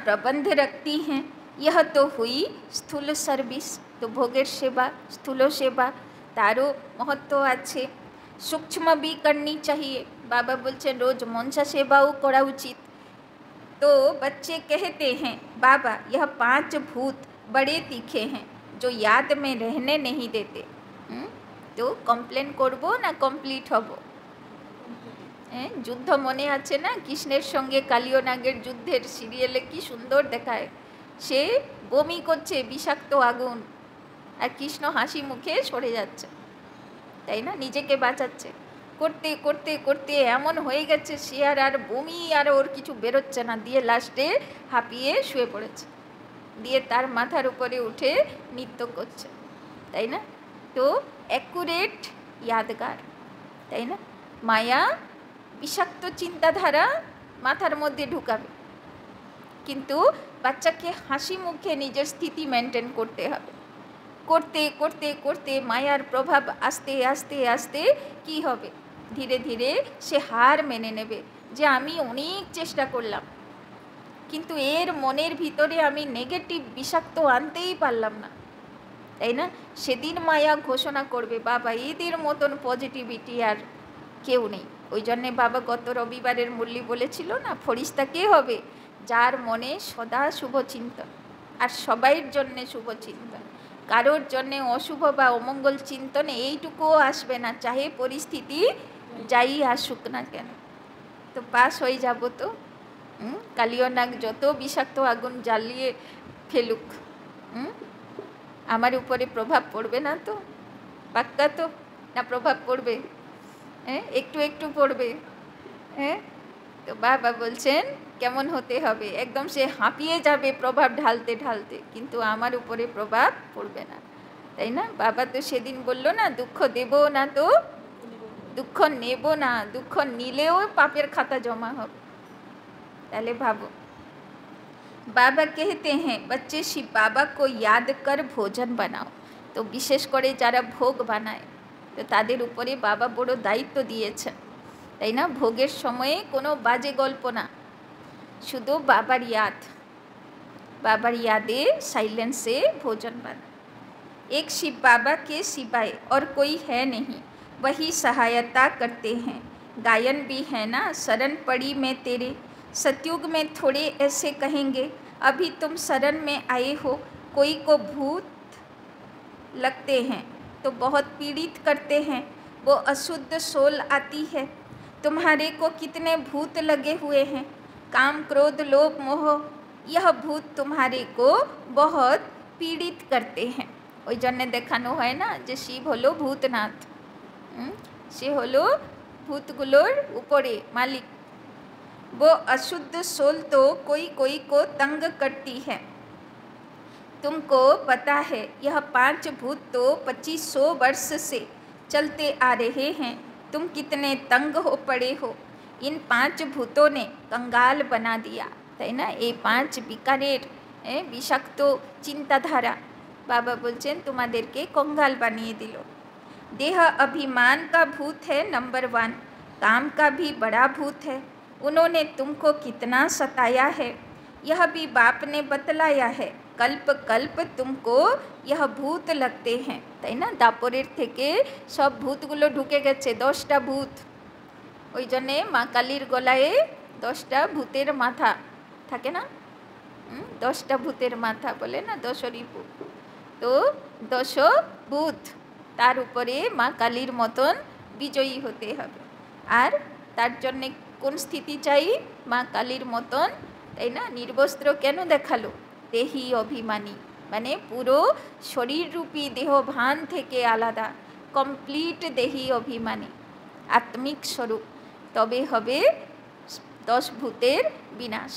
प्रबंध रखती हैं। यह तो हुई स्थूल सर्विस, तो भोगेर सेवा स्थूल सेवा तारो महत्व आछे, सूक्ष्म भी करनी चाहिए। बाबा बोलছেন रोज मनसा सेवाओ करा उचित। तो बच्चे कहते हैं बाबा यह 5 भूत बड़े तीखे हैं जो याद में रहने नहीं देते। तो कमप्लेन करबो ना कमप्लीट हबो। যুদ্ধ মনে আছে না, কৃষ্ণের সঙ্গে কালীয় নাগের যুদ্ধের সিরিয়ালে কি সুন্দর দেখায়, সে বমি করছে বিষাক্ত আগুন আর কৃষ্ণ হাসি মুখে সরে যাচ্ছে, তাই না? নিজেকে বাঁচাচ্ছে, করতে করতে করতে এমন হয়ে গেছে সে আর বমি আর ওর কিছু বেরোচ্ছে না, দিয়ে লাস্টে হাঁপিয়ে শুয়ে পড়েছে, দিয়ে তার মাথার উপরে উঠে নৃত্য করছে, তাই না? তো অ্যাকুরেট यादगार, তাই না? মায়া বিষাক্ত চিন্তাধারা মাথার মধ্যে ঢুকাবে, কিন্তু বাচ্চাকে হাসি মুখে নিজের স্থিতি মেনটেন করতে হবে। করতে করতে করতে মায়ার প্রভাব আস্তে আস্তে আস্তে কি হবে, ধীরে ধীরে সে হার মেনে নেবে যে আমি অনেক চেষ্টা করলাম কিন্তু এর মনের ভিতরে আমি নেগেটিভ বিষাক্ত আনতেই পারলাম না, তাই না? সেদিন মায়া ঘোষণা করবে বাবা এদের মতন পজিটিভিটি আর কেউ নেই। ওই জন্যে বাবা গত রবিবারের মুরলি বলেছিল না, ফরিস্তা কে হবে, যার মনে সদা শুভ চিন্তন, আর সবাইয়ের জন্যে শুভ চিন্তন, কারোর জন্যে অশুভ বা অমঙ্গল চিন্তন এইটুকুও আসবে না, চাহে পরিস্থিতি যাই আসুক না কেন। তো পাস হয়ে যাব তো, কালীয় নাগ যত বিষাক্ত আগুন জ্বালিয়ে ফেলুক, আমার উপরে প্রভাব পড়বে না তো? পাক্কা তো? না প্রভাব পড়বে? হ্যাঁ, একটু একটু পড়বে। হ্যাঁ, তো বাবা বলছেন কেমন হতে হবে, একদম সে হাঁপিয়ে যাবে প্রভাব ঢালতে ঢালতে, কিন্তু আমার উপরে প্রভাব পড়বে না, তাই না? বাবা তো সেদিন বলল না, দুঃখ দেব না তো দুঃখ নেব না, দুঃখ নিলেও পাপের খাতা জমা হবে। তাহলে ভাবো, बाबा कहते हैं बच्चे शिव बाबा को याद कर भोजन बनाओ। तो विशेष करे যারা ভোগ বানায়, তো তাদের উপরে বাবা বড় দায়িত্ব দিয়েছেন, তাই না? ভোগের সময়ে কোনো বাজে গল্প না, শুধু बाबार यादे साइलेंस से भोजन बना। एक शिव बाबा के सिवाय और कोई है नहीं, वही सहायता करते हैं। गायन भी है ना, शरण पड़ी मैं तेरे। सतयुग में थोड़े ऐसे कहेंगे, अभी तुम शरण में आए हो। कोई को भूत लगते हैं तो बहुत पीड़ित करते हैं, वो अशुद्ध सोल आती है। तुम्हारे को कितने भूत लगे हुए हैं, काम क्रोध लोभ मोह, यह भूत तुम्हारे को बहुत पीड़ित करते हैं। ওই জন্যে দেখানো হয় না যে শিব হলো ভূতনাথ, সে হলো ভূতগুলোর উপরে মালিক। वो अशुद्ध सोल तो कोई कोई को तंग करती है। तुमको पता है यह 5 भूत तो 2500 वर्ष से चलते आ रहे हैं। तुम कितने तंग हो पड़े हो, इन 5 भूतों ने कंगाल बना दिया, তাই না? এই 5 বিকারের বিষাক্ত চিন্তাধারা बाबा बोलছেন তোমাদেরকে कंगाल बनिए दिल। देह अभिमान का भूत है नंबर 1, काम का भी बड़ा भूत है। उन्होंने तुमको कितना सताया है, यह भी बाप ने बतलाया है। कल्प कल्प तुमको यह भूत लगते हैं, তাই না? দাপরের থেকে সব ভূতগুলো ঢুকে গেছে, 10টা ভূত। ওই জন্যে মা কালীর গলায় 10টা ভূতের মাথা থাকে না, 10টা ভূতের মাথা বলে না, 10 রিপু। তো 10 ভূত, তার উপরে মা কালীর মতন বিজয়ী হতে হবে। আর তার জন্যে কোন স্থিতি চাই? মা কালীর মতন, তাই না? নির্বস্ত্র কেন দেখালো? দেহি অভিমানী, মানে পুরো শরীররূপী দেহভান থেকে আলাদা, কমপ্লিট দেহি অভিমানী আত্মিক স্বরূপ, তবে হবে 10 ভূতের বিনাশ।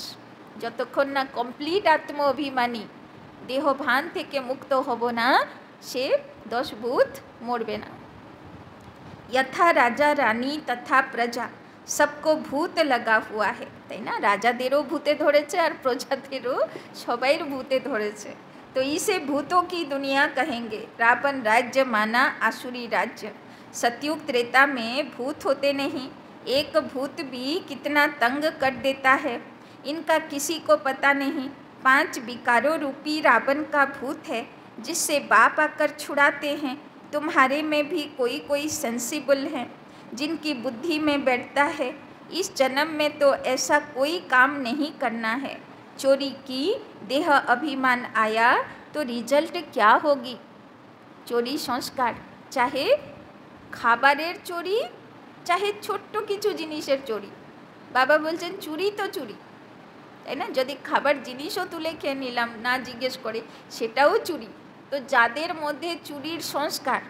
যতক্ষণ না কমপ্লিট আত্ম অভিমানী দেহভান থেকে মুক্ত হব না, সে 10 ভূত মরবে না। यथा राजा रानी तथा प्रजा सबको भूत लगा हुआ है, তাই না? রাজাদেরও ভূতে ধরেছে আর প্রজাদেরও সবাইর ভূতে ধরেছে। तो इसे भूतों की दुनिया कहेंगे। रावण राज्य माना आसुरी राज्य। सतयुग त्रेता में भूत होते नहीं, एक भूत भी कितना तंग कर देता है, इनका किसी को पता नहीं। 5 विकारों रूपी रावण का भूत है, जिससे बाप आकर छुड़ाते हैं। तुम्हारे में भी कोई कोई सेंसिबल हैं, जिनकी बुद्धि में बैठता है। इस जन्म में तो ऐसा कोई काम नहीं करना है। चोरी की, देह अभिमान आया तो रिजल्ट क्या होगी? चोरी संस्कार, चाहे खाबारेर चोरी, चाहे छोट्टो किछु जिनिसेर चोरी। बाबा बोलছেন चुरी तो चुरी, তাই না? যদি খাবার জিনিসও তুলে খেয়ে নিলাম না জিজ্ঞেস করে, সেটাও চুরি। তো যাদের মধ্যে চুরির সংস্কার,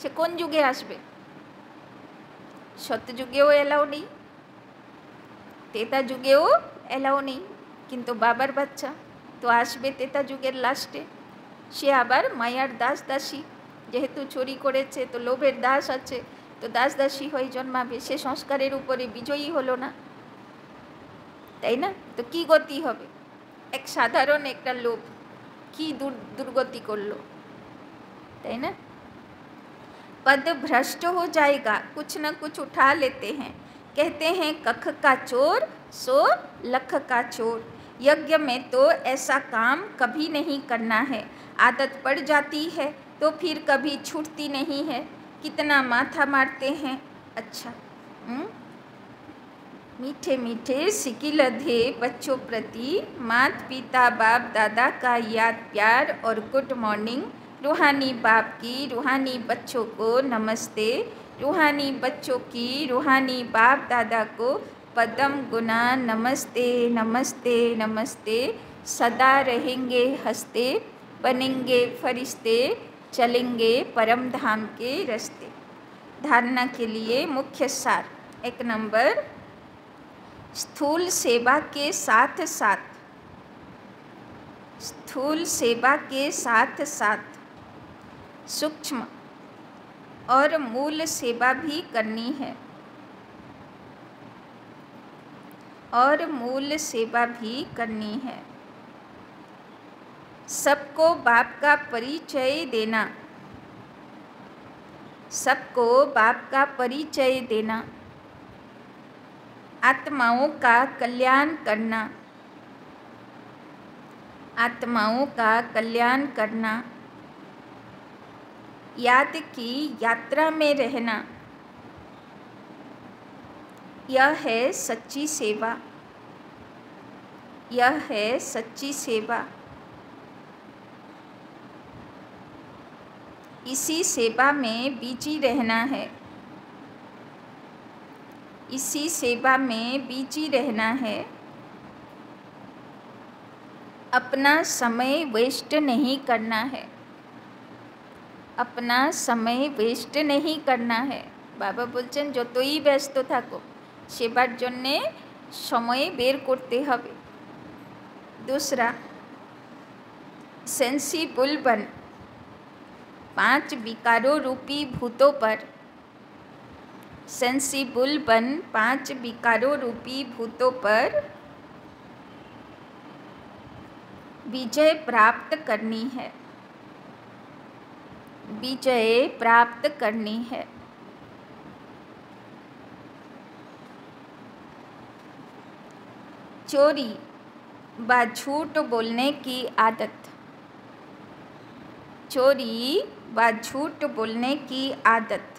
সে কোন যুগে আসবে? সত্যযুগেও এলাও নেই, তেতা যুগেও এলাও নেই, কিন্তু বাবার বাচ্চা তো আসবে তেতা যুগের লাস্টে। সে আবার মায়ার দাস দাসী, যেহেতু চুরি করেছে তো লোভের দাস আছে, তো দাস দাসী হয়ে জন্মাবে। সে সংস্কারের উপরে বিজয়ী হলো না, তাই না? তো কি গতি হবে? এক সাধারণ একটা লোভ কি দুর্গতি করলো, তাই না? पद भ्रष्ट हो जाएगा, कुछ न कुछ उठा लेते हैं। कहते हैं कख का चोर सो लख का चोर। यज्ञ में तो ऐसा काम कभी नहीं करना है, आदत पड़ जाती है तो फिर कभी छूटती नहीं है। कितना माथा मारते हैं। अच्छा, मीठे मीठे सिकिलधे बच्चों प्रति मात पिता बाप दादा का याद प्यार और गुड मॉर्निंग। रूहानी बाप की रूहानी बच्चों को नमस्ते, रूहानी बच्चों की रूहानी बाप दादा को पदम गुना नमस्ते नमस्ते नमस्ते। सदा रहेंगे हंसते, बनेंगे फरिश्ते, चलेंगे परम धाम के रास्ते। धारणा के लिए मुख्य सार। 1 नंबर, स्थूल सेवा के साथ साथ सूक्ष्म और मूल सेवा भी करनी है। सबको बाप का परिचय देना, आत्माओं का कल्याण करना, याद की यात्रा में रहना, यह है सच्ची सेवा। इसी सेवा में बिजी रहना है। अपना समय वेस्ट नहीं करना है। बाबा बोलছেন যতই ব্যস্ত থাকো সেবার জন্যে সময় বের করতে হবে। दूसरा, सेंसिबल बन 5 विकारों रूपी भूतों पर विजय प्राप्त करनी है। चोरी व झूठ बोलने की आदत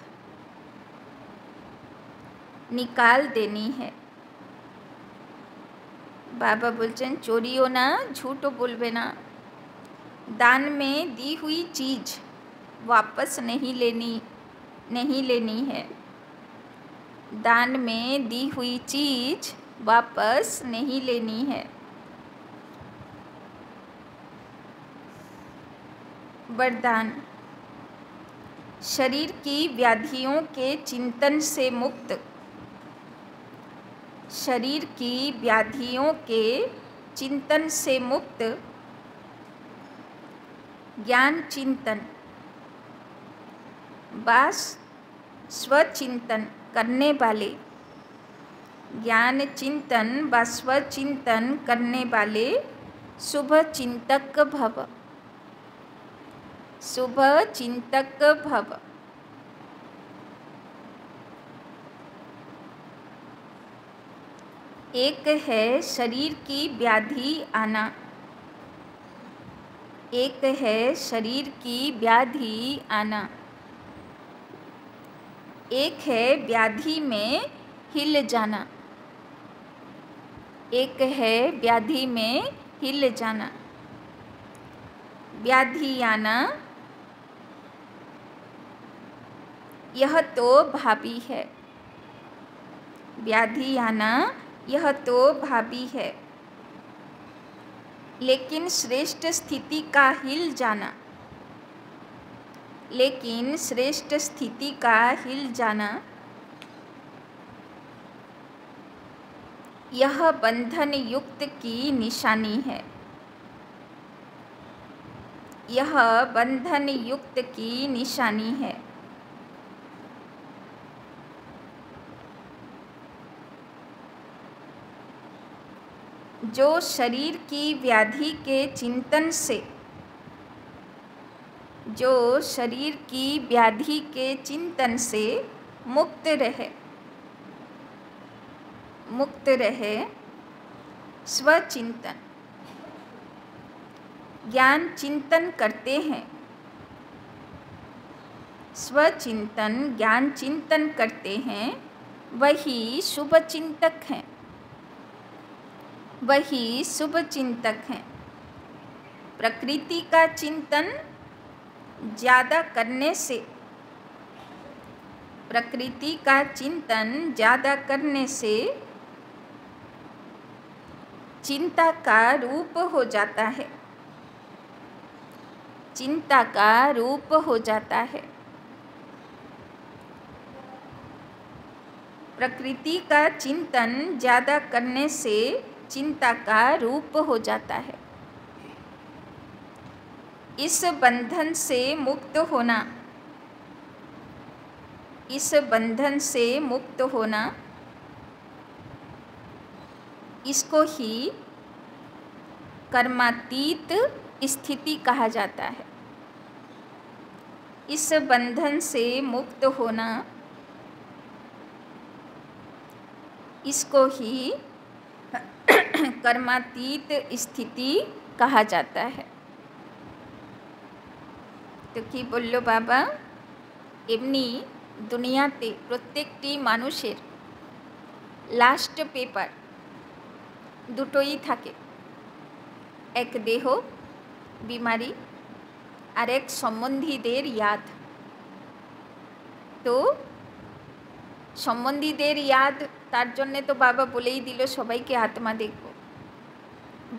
निकाल देनी है। बाबा बोलছেন चोरियो ना, झूठो बोलबे ना। दान में दी हुई चीज़ वापस नहीं लेनी है। दान में दी हुई चीज़ वापस नहीं लेनी है। वरदान, शरीर की व्याधियों के चिंतन से मुक्त, ज्ञान चिंतन बस स्वचिंतन करने वाले शुभ चिंतक भव। एक है शरीर की व्याधि आना, एक है व्याधि में हिल जाना। व्याधि आना यह तो भावी है। लेकिन श्रेष्ठ स्थिति का हिल जाना यह बंधन युक्त की निशानी है। जो शरीर की व्याधि के चिंतन से मुक्त रहे, स्वचिंतन ज्ञान चिंतन करते हैं, वही शुभ चिंतक हैं। प्रकृति का चिंतन ज़्यादा करने से चिंता का रूप हो जाता है। चिंता का रूप हो जाता है। प्रकृति का चिंतन ज़्यादा करने से चिंता का रूप हो जाता है। इस बंधन से मुक्त होना, इस बंधन से मुक्त होना, इसको ही कर्मातीत स्थिति कहा जाता है। इस बंधन से मुक्त होना, इसको ही कर्मातीत स्थिति कहा जाता है। तो कि बोल्लो बाबा, एमनी दुनियाते प्रत्येकटी मानुषेर लास्ट पेपर दुटोई थाके, एक देह बीमारी और एक सम्बन्धीदेर याद। तो सम्बन्धीदेर याद तार जन्य तो बाबा बोलेई दिल सबाइके आत्मा देखबो,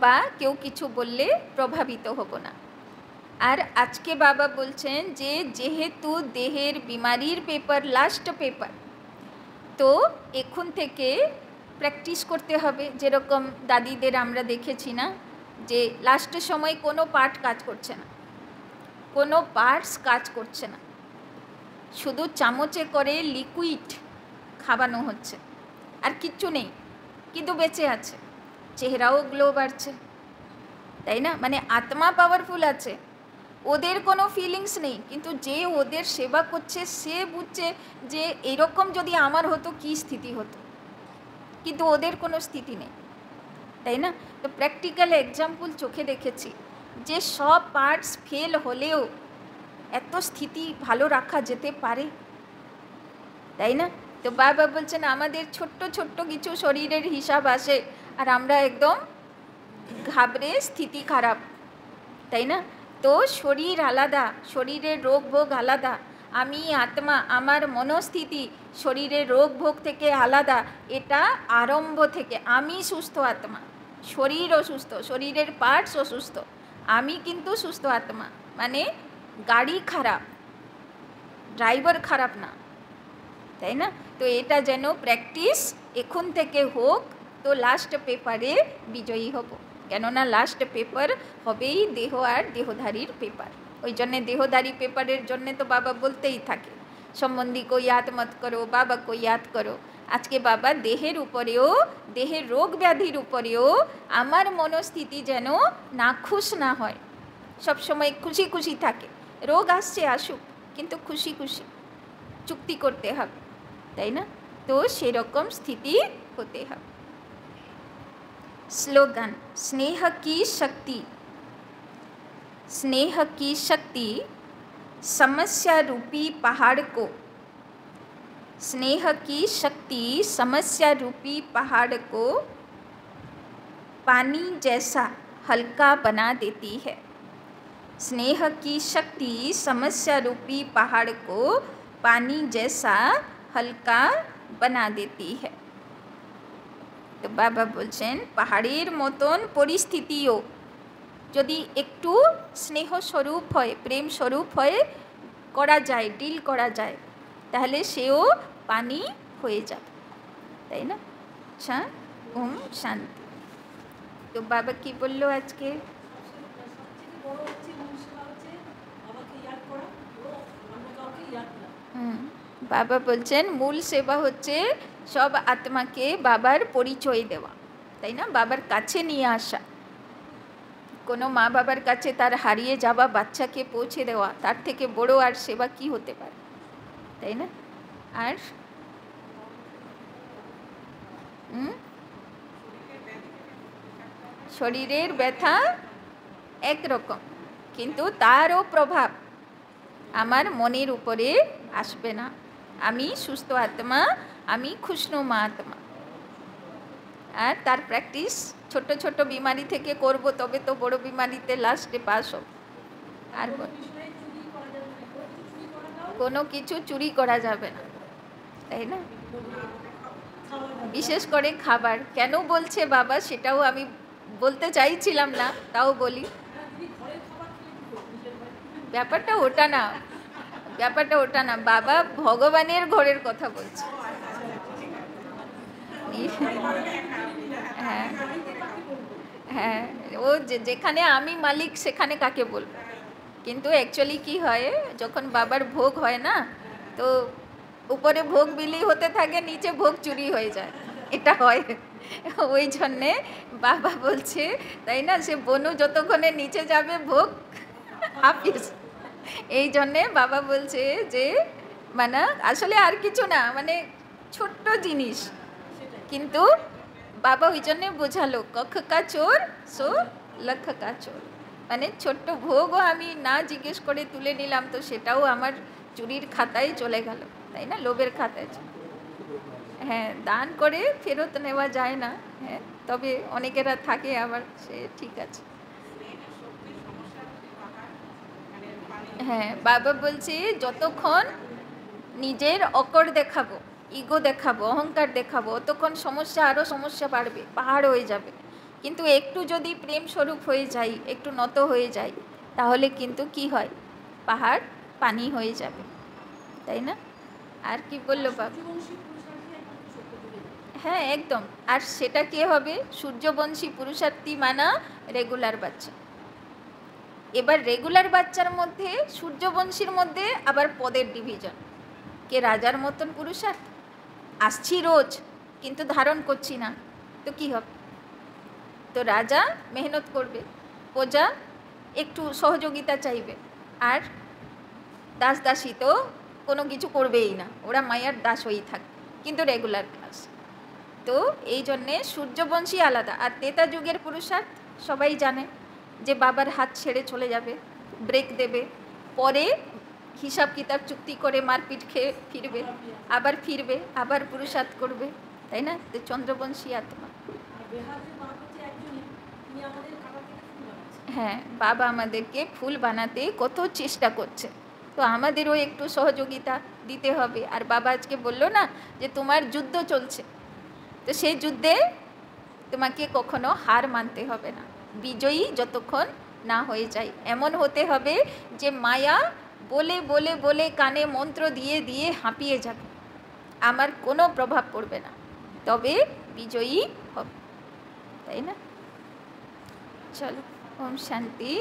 बा केउ किछु बोलले प्रभावित हब ना। और आज के बाबा बोलছেন যে যেহেতু দেহের बीमारीर पेपर लास्ट पेपर, तो এখন থেকে প্র্যাকটিস করতে হবে। যেরকম দাদিদের আমরা দেখেছি না, যে লাস্টের সময় কোনো পার্ট কাজ করছে না, কোনো পার্টস কাজ করছে না, শুধু চামচে করে লিকুইড খাওয়ানো হচ্ছে, আর কিচ্ছু নেই, কিন্তু বেঁচে আছে, চেহারাও গ্লো বাড়ছে, তাই না? মানে আত্মা পাওয়ারফুল আছে, ওদের কোনো ফিলিংস নেই, কিন্তু যে ওদের সেবা করছে সে বুঝছে যে এরকম যদি আমার হতো কী স্থিতি হতো, কিন্তু ওদের কোনো স্থিতি নেই, তাই না? তো প্র্যাকটিক্যাল এক্সাম্পল চোখে দেখেছি যে সব পার্টস ফেল হলেও এত স্থিতি ভালো রাখা যেতে পারে, তাই না? তো বাবা বলছেন আমাদের ছোট্ট ছোট্ট কিছু শরীরের হিসাব আসে আর আমরা একদম ঘাবড়ে, স্থিতি খারাপ, তাই না? তো শরীর আলাদা, শরীরের রোগ ভোগ আলাদা, আমি আত্মা, আমার মনস্থিতি শরীরের রোগ ভোগ থেকে আলাদা। এটা আরম্ভ থেকে আমি সুস্থ আত্মা, শরীর অসুস্থ, শরীরের পার্টস অসুস্থ, আমি কিন্তু সুস্থ আত্মা। মানে গাড়ি খারাপ, ড্রাইভার খারাপ না, তাই না? তো এটা যেন প্র্যাকটিস এখন থেকে হোক, তো লাস্ট পেপারে বিজয়ী হব। কেননা লাস্ট পেপার হবেই দেহ আর দেহধারীর পেপার। ওই জন্যে দেহধারী পেপারের জন্যে তো বাবা বলতেই থাকে সম্বন্ধী কো ইয়াদ মত করো, বাবা কো ইয়াদ করো। আজকে বাবা দেহের উপরেও, দেহের রোগ ব্যাধির উপরেও আমার মনস্থিতি যেন নাখুশ না হয়, সবসময় খুশি খুশি থাকে। রোগ আসছে আসুক, কিন্তু খুশি খুশি চুক্তি করতে হবে, তাই না? তো সেরকম স্থিতি হতে হবে। स्लोगन, स्नेह की शक्ति, स्नेह की शक्ति समस्या रूपी पहाड़ को, स्नेह की शक्ति समस्या रूपी पहाड़ को पानी जैसा हल्का बना देती है। स्नेह की शक्ति समस्या रूपी पहाड़ को पानी जैसा हल्का बना देती है। তো বাবা বলছেন পাহাড়ের মতন পরিস্থিতিও যদি একটু স্নেহ স্বরূপ হয়, প্রেম স্বরূপ হয়ে করা যায়, ডিল করা যায়, তাহলে সেও পানি হয়ে যাবে, তাই না? আচ্ছা, ওম শান্তি। তো বাবা কি বললো আজকে? বাবা বলছেন মূল সেবা হচ্ছে সব আত্মাকে বাবার পরিচয় দেওয়া, তাই না? বাবার কাছে নিয়ে আসা। কোনো মা বাবার কাছে তার হারিয়ে যাওয়া বাচ্চাকে পৌঁছে দেওয়া, তার থেকে বড় আর সেবা কি হতে পারে, তাই না? আর শরীরের ব্যথা একরকম, কিন্তু তারও প্রভাব আমার মনের উপরে আসবে না। আমি সুস্থ আত্মা, আমি খুশনুমা আত্মা। আর তার প্র্যাকটিস ছোট ছোট বিমারি থেকে করব, তবে তো বড় বিমারিতে লাস্টে পাস হব। আর কোনো কিছু চুরি করা যাবে না, তাই না? বিশেষ করে খাবার। কেন বলছে বাবা সেটাও আমি বলতে চাইছিলাম না, তাও বলি। ব্যাপারটা ওটা না, ব্যাপারটা ওটা না, বাবা ভগবানের ঘরের কথা বলছে। হ্যাঁ হ্যাঁ, ও যেখানে আমি মালিক সেখানে কাকে বলবো। কিন্তু অ্যাকচুয়ালি কি হয়, যখন বাবার ভোগ হয় না, তো উপরে ভোগ বিলি হতে থাকে, নিচে ভোগ চুরি হয়ে যায়, এটা হয়। ওই জন্যে বাবা বলছে, তাই না, সে বনু যতক্ষণে নিচে যাবে ভোগ হাফিজ। এই জন্যে বাবা বলছে যে মানে আসলে আর কিছু না, মানে ছোট্ট জিনিস, কিন্তু বাবা ওই জন্যে বোঝালো কখ কা চোর সো লক্ষ কা চোর। মানে ছোট্ট ভোগও আমি না জিজ্ঞেস করে তুলে নিলাম, তো সেটাও আমার চুরির খাতায় চলে গেল, তাই না, লোভের খাতায়। হ্যাঁ, দান করে ফেরত নেওয়া যায় না, হ্যাঁ, তবে অনেকেরা থাকে আবার, সে ঠিক আছে। হ্যাঁ, বাবা বলছে যতক্ষণ নিজের অকর দেখাবো, ইগো দেখাবো, অহংকার দেখাবো, ততক্ষণ সমস্যা, আরও সমস্যা বাড়বে, পাহাড় হয়ে যাবে। কিন্তু একটু যদি প্রেম স্বরূপ হয়ে যাই, একটু নত হয়ে যাই, তাহলে কিন্তু কি হয়, পাহাড় পানি হয়ে যাবে, তাই না। আর কি বললো বাবা? হ্যাঁ একদম। আর সেটা কে হবে? সূর্যবংশী পুরুষার্থী মানা রেগুলার বাচ্চা। এবার রেগুলার বাচ্চার মধ্যে, সূর্যবংশীর মধ্যে আবার পদের ডিভিশন। কে রাজার মতন পুরুষার্থ, আসছি রোজ কিন্তু ধারণ করছি না, তো কি হবে? তো রাজা মেহনত করবে, প্রজা একটু সহযোগিতা চাইবে, আর দাস দাসী তো কোনো কিছু করবেই না, ওরা মায়ার দাস হয়েই থাকবে, কিন্তু রেগুলার ক্লাস। তো এই জন্যে সূর্যবংশী আলাদা। আর তেতা যুগের পুরুষার্থ সবাই জানে যে বাবার হাত ছেড়ে চলে যাবে, ব্রেক দেবে, পরে হিসাব কিতাব চুক্তি করে মারপিট খেয়ে ফিরবে, আবার ফিরবে, আবার পুরুষার্থ করবে, তাই না। তো চন্দ্রবংশী আত্মা। হ্যাঁ, বাবা আমাদেরকে ফুল বানাতে কত চেষ্টা করছে, তো আমাদেরও একটু সহযোগিতা দিতে হবে। আর বাবা আজকে বললো না যে তোমার যুদ্ধ চলছে, তো সেই যুদ্ধে তোমাকে কখনো হার মানতে হবে না, বিজয়ী যতক্ষণ না হয়ে যায়। এমন হতে হবে যে মায়া বলে বলে বলে কানে মন্ত্র দিয়ে দিয়ে হাঁপিয়ে যাবে, আমার কোনো প্রভাব পড়বে না, তবে বিজয়ী হবে, তাই না। চলো, ওম শান্তি।